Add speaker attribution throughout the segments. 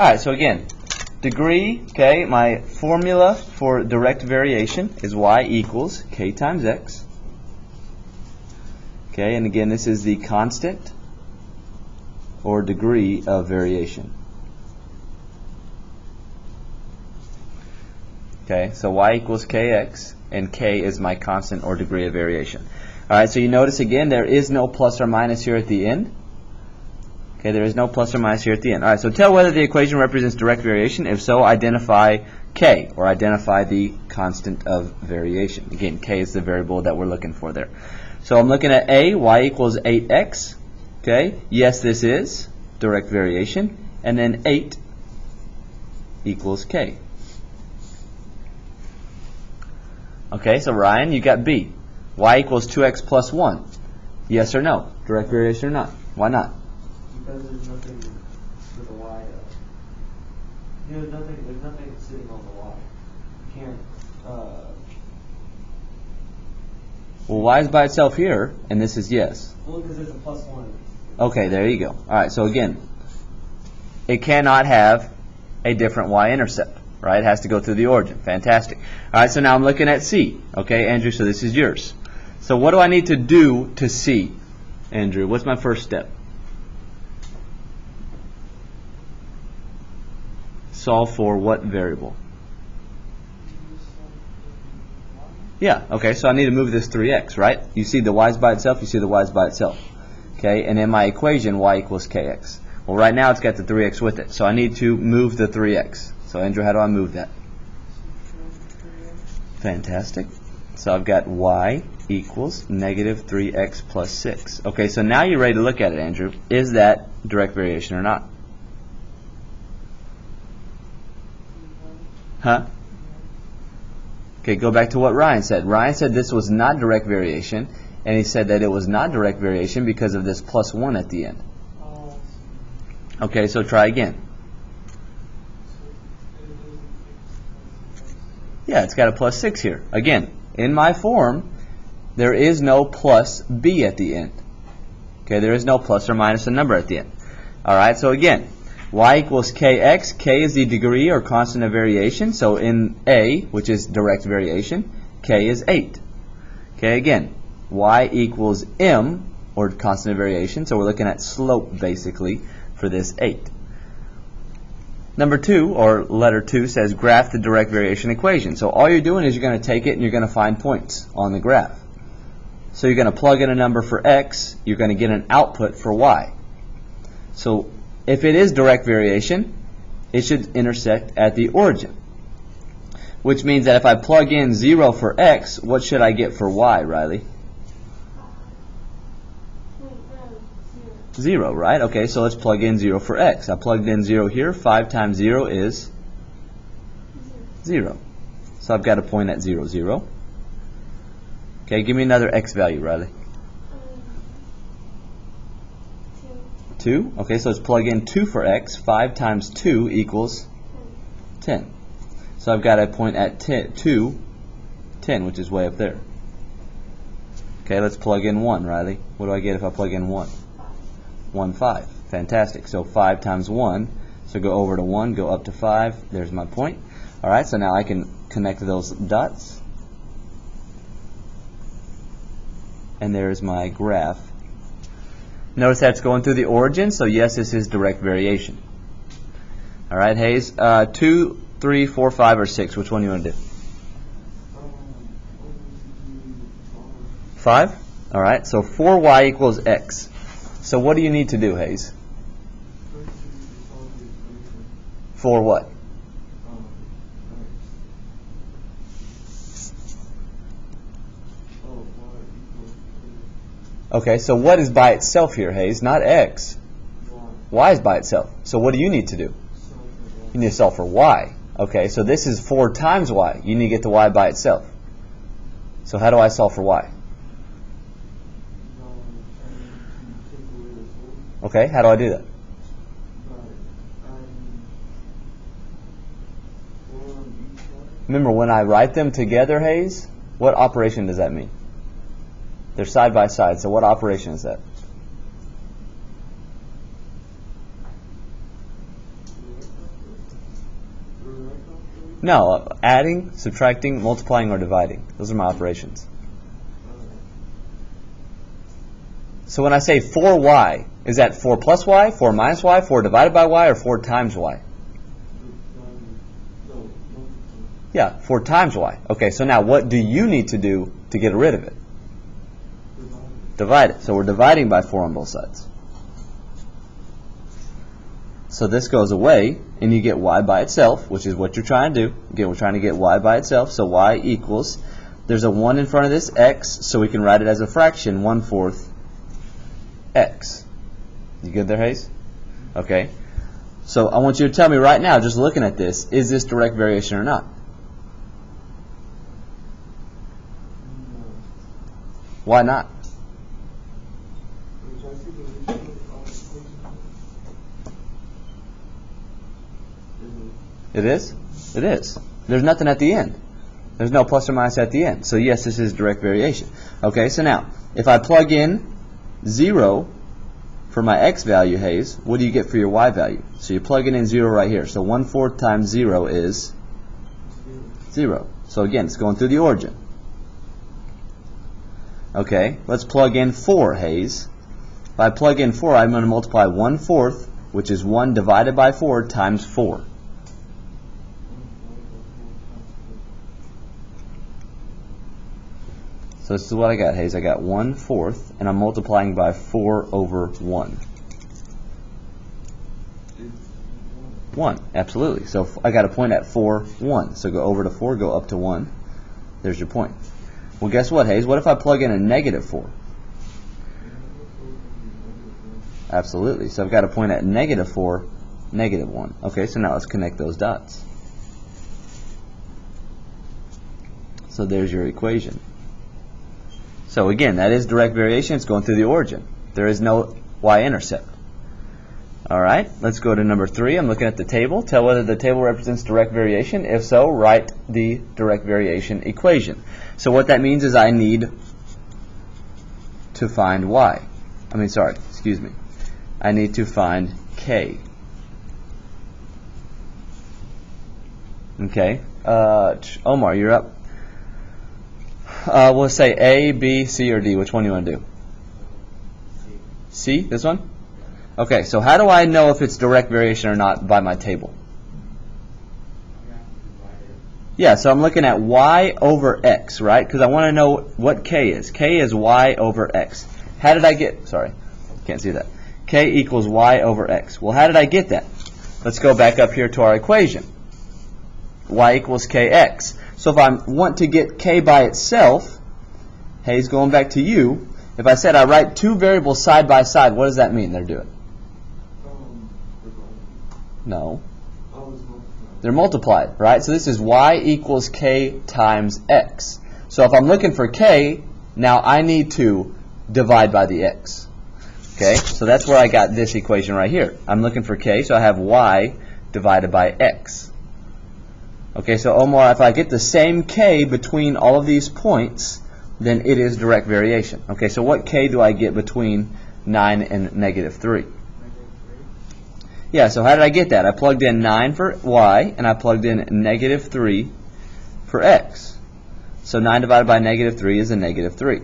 Speaker 1: Alright, so again, degree, okay, my formula for direct variation is y equals k times x. Okay, and again, this is the constant or degree of variation. Okay, so y equals kx, and k is my constant or degree of variation. Alright, so you notice again, there is no plus or minus here at the end. Okay, there is no plus or minus here at the end. Alright, so tell whether the equation represents direct variation. If so, identify k, or identify the constant of variation. Again, k is the variable that we're looking for there. So I'm looking at a, y equals 8x. Okay, yes, this is direct variation. And then 8 equals k. Okay, so Ryan, you got b. Y equals 2x plus 1. Yes or no? Direct variation or not? Why not?
Speaker 2: Because there's nothing with a y. There's nothing sitting on the y. You can't.
Speaker 1: Well, y is by itself here, and this is yes.
Speaker 2: Well, because there's a plus 1.
Speaker 1: Okay, there you go. All right, so again, it cannot have a different y-intercept, right? It has to go through the origin. Fantastic. All right, so now I'm looking at C. Okay, Andrew, so this is yours. So what do I need to do to C, Andrew? What's my first step? Solve for what variable? Yeah, okay, so I need to move this 3x, right? You see the y's by itself, you see the y's by itself. Okay, and in my equation, y equals kx. Well, right now it's got the 3x with it, so I need to move the 3x. So, Andrew, how do I move that? Fantastic. So I've got y equals negative 3x plus 6. Okay, so now you're ready to look at it, Andrew. Is that direct variation or not? Huh? Okay, go back to what Ryan said. Ryan said this was not direct variation, and he said that it was not direct variation because of this plus 1 at the end. Okay, so try again. Yeah, it's got a plus 6 here. Again, in my form, there is no plus b at the end. Okay, there is no plus or minus a number at the end. Alright, so again, y equals kx. K is the degree or constant of variation. So in A, which is direct variation, k is 8. Okay, again, y equals m, or constant of variation. So we're looking at slope, basically, for this 8. Number 2, or letter 2, says graph the direct variation equation. So all you're doing is you're going to take it and you're going to find points on the graph. So you're going to plug in a number for x. You're going to get an output for y. So if it is direct variation, it should intersect at the origin. Which means that if I plug in 0 for x, what should I get for y, Riley? 0, right? Okay, so let's plug in 0 for x. I plugged in 0 here. 5 times 0 is 0. So I've got a point at 0, 0. Okay, give me another x value, Riley. 2. Okay, so let's plug in 2 for x. 5 times 2 equals 10. So I've got a point at 10, which is way up there. Okay, let's plug in 1, Riley. What do I get if I plug in 1? 1, 5. Fantastic. So 5 times 1. So go over to 1, go up to 5. There's my point. Alright, so now I can connect those dots. And there's my graph. Notice that's going through the origin, so yes, this is direct variation. Alright, Hayes. 2, 3, 4, 5, or 6. Which one do you want to do? 5? Alright, so 4y equals x. So what do you need to do, Hayes? For what? Okay, so what is by itself here, Hayes? Not x. Y is by itself. So what do you need to do? You need to solve for y. Okay, so this is 4 times y. You need to get the y by itself. So how do I solve for y? Okay, how do I do that? Remember, when I write them together, Hayes, what operation does that mean? They're side by side, so what operation is that? No, adding, subtracting, multiplying, or dividing. Those are my operations. So when I say 4y, is that 4 plus y, 4 minus y, 4 divided by y, or 4 times y? Yeah, 4 times y. Okay, so now what do you need to do to get rid of it? Divide it. So we're dividing by 4 on both sides. So this goes away, and you get y by itself, which is what you're trying to do. Again, we're trying to get y by itself, so y equals, there's a 1 in front of this x, so we can write it as a fraction, 1/4 x. You good there, Hayes? Okay. So I want you to tell me right now, just looking at this, is this direct variation or not? Why not? It is? It is. There's nothing at the end. There's no plus or minus at the end. So yes, this is direct variation. Okay, so now, if I plug in 0 for my x value, Hayes, what do you get for your y value? So you're plugging in 0 right here. So 1/4 times 0 is 0. So again, it's going through the origin. Okay, let's plug in 4, Hayes. If I plug in 4, I'm going to multiply 1/4, which is 1 divided by 4, times 4. So this is what I got, Hayes. I got 1/4, and I'm multiplying by 4 over 1. 1, absolutely. So I got a point at 4, 1. So go over to 4, go up to 1. There's your point. Well, guess what, Hayes? What if I plug in a negative 4? Absolutely. So I've got a point at negative 4, negative 1. Okay, so now let's connect those dots. So there's your equation. So again, that is direct variation. It's going through the origin. There is no y-intercept. All right, let's go to number 3. I'm looking at the table. Tell whether the table represents direct variation. If so, write the direct variation equation. So what that means is I need to find y. I need to find k. Okay, Omar, you're up. We'll say A, B, C, or D. Which one do you want to do? C, this one? Okay, so how do I know if it's direct variation or not by my table? Yeah, so I'm looking at y over x, right? Because I want to know what k is. K is y over x. How did I get, sorry, can't see that. K equals y over x. Well, how did I get that? Let's go back up here to our equation. Y equals kx. So if I want to get k by itself, Hayes, going back to you, if I said I write two variables side by side, what does that mean they're doing? No. They're multiplied, right? So this is y equals k times x. So if I'm looking for k, now I need to divide by the x. Okay, so that's where I got this equation right here. I'm looking for k, so I have y divided by x. Okay, so Omar, if I get the same k between all of these points, then it is direct variation. Okay, so what k do I get between 9 and negative 3? Yeah, so how did I get that? I plugged in 9 for y, and I plugged in negative 3 for x. So 9 divided by negative 3 is a negative 3.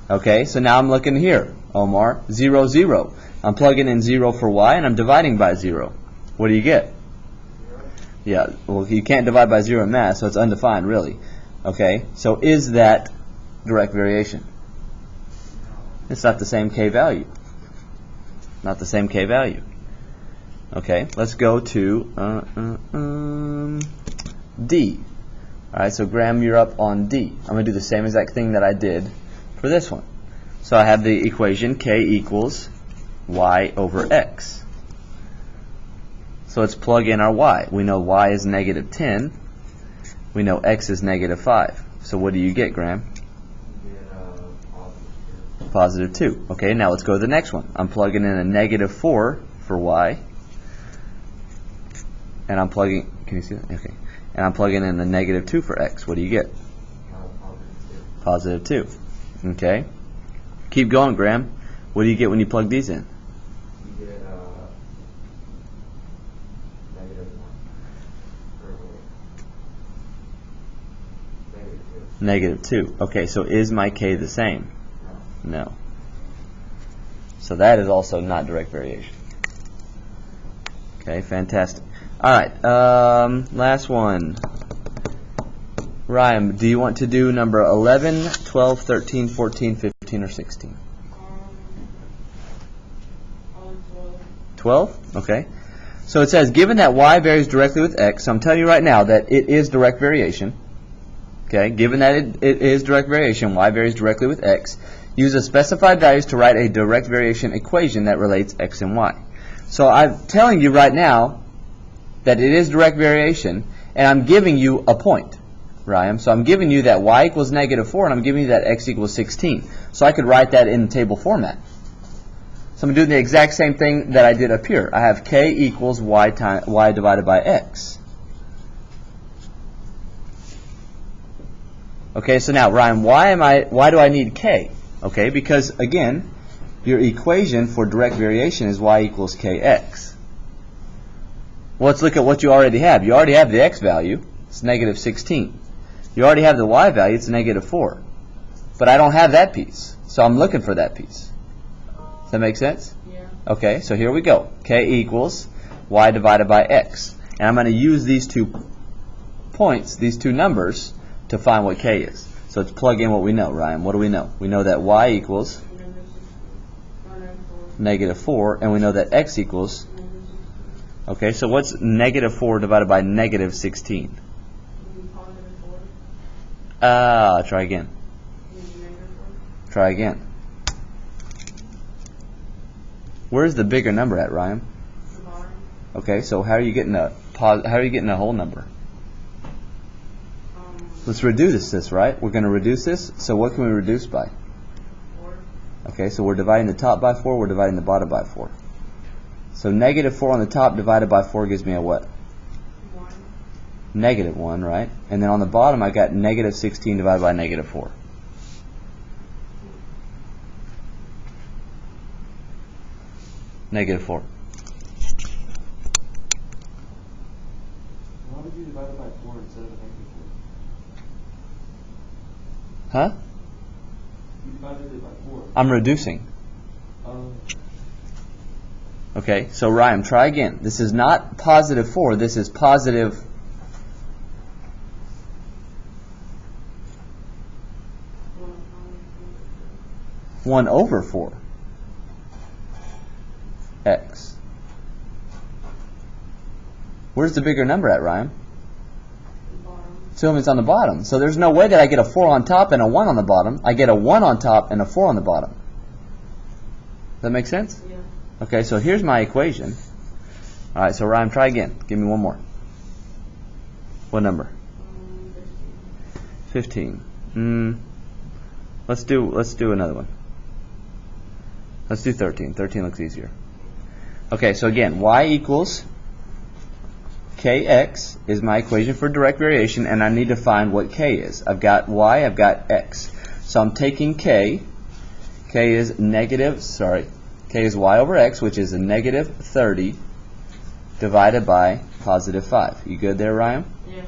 Speaker 1: Okay, so now I'm looking here, Omar, 0, 0. I'm plugging in 0 for y, and I'm dividing by 0. What do you get? Yeah, well, you can't divide by 0 in math, so it's undefined, really. Okay, so is that direct variation? It's not the same k value. Not the same k value. Okay, let's go to D. Alright, so Graham, you're up on D. I'm going to do the same exact thing that I did for this one. So I have the equation k equals y over x. So let's plug in our y. We know y is negative 10. We know x is negative 5. So what do you get, Graham?
Speaker 2: You get
Speaker 1: Positive 2. Okay, now let's go to the next one. I'm plugging in a negative 4 for y. And I'm plugging, can you see that? Okay. And I'm plugging in the negative 2 for x. What do you get? Positive 2. Okay. Keep going, Graham. What do you get when you plug these in?
Speaker 2: You get negative 1.
Speaker 1: Negative 2. Okay, so is my k the same? No. So that is also not direct variation. Okay, fantastic. All right, last one. Ryan, do you want to do number 11, 12, 13, 14, 15, or 16? 12? Okay. So it says, given that y varies directly with x, so I'm telling you right now that it is direct variation. Okay, given that it is direct variation, y varies directly with x, use the specified values to write a direct variation equation that relates x and y. So I'm telling you right now that it is direct variation, and I'm giving you a point, Ryan. So I'm giving you that y equals negative 4, and I'm giving you that x equals 16. So I could write that in table format. So I'm doing the exact same thing that I did up here. I have k equals y divided by x. Okay, so now, Ryan, why do I need k? Okay, because, again, your equation for direct variation is y equals kx. Well, let's look at what you already have. You already have the x value. It's negative 16. You already have the y value. It's negative 4. But I don't have that piece, so I'm looking for that piece. Does that make sense?
Speaker 3: Yeah.
Speaker 1: Okay, so here we go. K equals y divided by x. And I'm going to use these 2 points, these 2 numbers, to find what k is. So let's plug in what we know, Ryan. What do we know? We know that y equals negative 4, and we know that x equals... Okay, so what's negative 4 divided by negative 16? Try again. Try again. Where's the bigger number at, Ryan? Okay, so how are you getting a whole number? Let's reduce this, right? We're going to reduce this. So what can we reduce by?
Speaker 3: 4.
Speaker 1: Okay, so we're dividing the top by 4. We're dividing the bottom by 4. So negative 4 on the top divided by 4 gives me a what?
Speaker 3: 1.
Speaker 1: Negative 1, right? And then on the bottom I got negative 16 divided by negative 4. Negative 4.
Speaker 2: Why would you divide it by 4 instead of negative 4?
Speaker 1: Huh?
Speaker 2: You divided it by 4.
Speaker 1: I'm reducing. Okay, so Ryan, try again. This is not positive 4. This is positive... one over 4 x. Where's the bigger number at, Ryan? So it's on the bottom. So there's no way that I get a 4 on top and a 1 on the bottom. I get a 1 on top and a 4 on the bottom. Does that make sense?
Speaker 3: Yeah.
Speaker 1: Okay, so here's my equation. All right, so Ryan, try again. Give me one more. What number? 15. Let's do another one. Let's do 13. 13 looks easier. Okay, so again, y equals kx is my equation for direct variation, and I need to find what k is. I've got y, I've got x. So I'm taking k. K is k is y over x, which is a negative 30 divided by positive 5. You good there, Ryan?
Speaker 3: Yeah.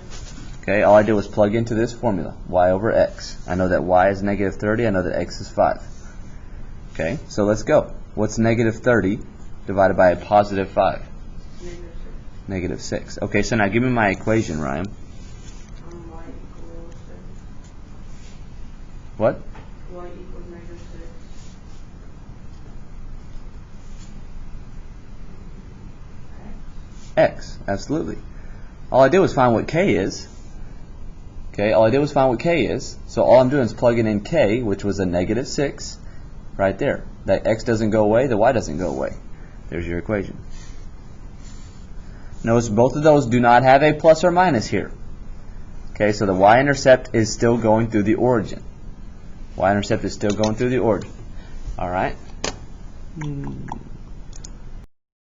Speaker 1: Okay, all I did was plug into this formula, y over x. I know that y is negative 30, I know that x is 5. Okay, so let's go. What's negative 30 divided by a positive 5? Negative 6. Okay, so now give me my equation, Ryan.
Speaker 3: Y equals 6.
Speaker 1: What?
Speaker 3: Y equals negative 6.
Speaker 1: X, absolutely. All I did was find what k is. Okay, all I did was find what k is. So all I'm doing is plugging in k, which was a negative 6, right there. That x doesn't go away, the y doesn't go away. There's your equation. Notice both of those do not have a plus or minus here. Okay, so the y-intercept is still going through the origin. Y-intercept is still going through the origin. All right.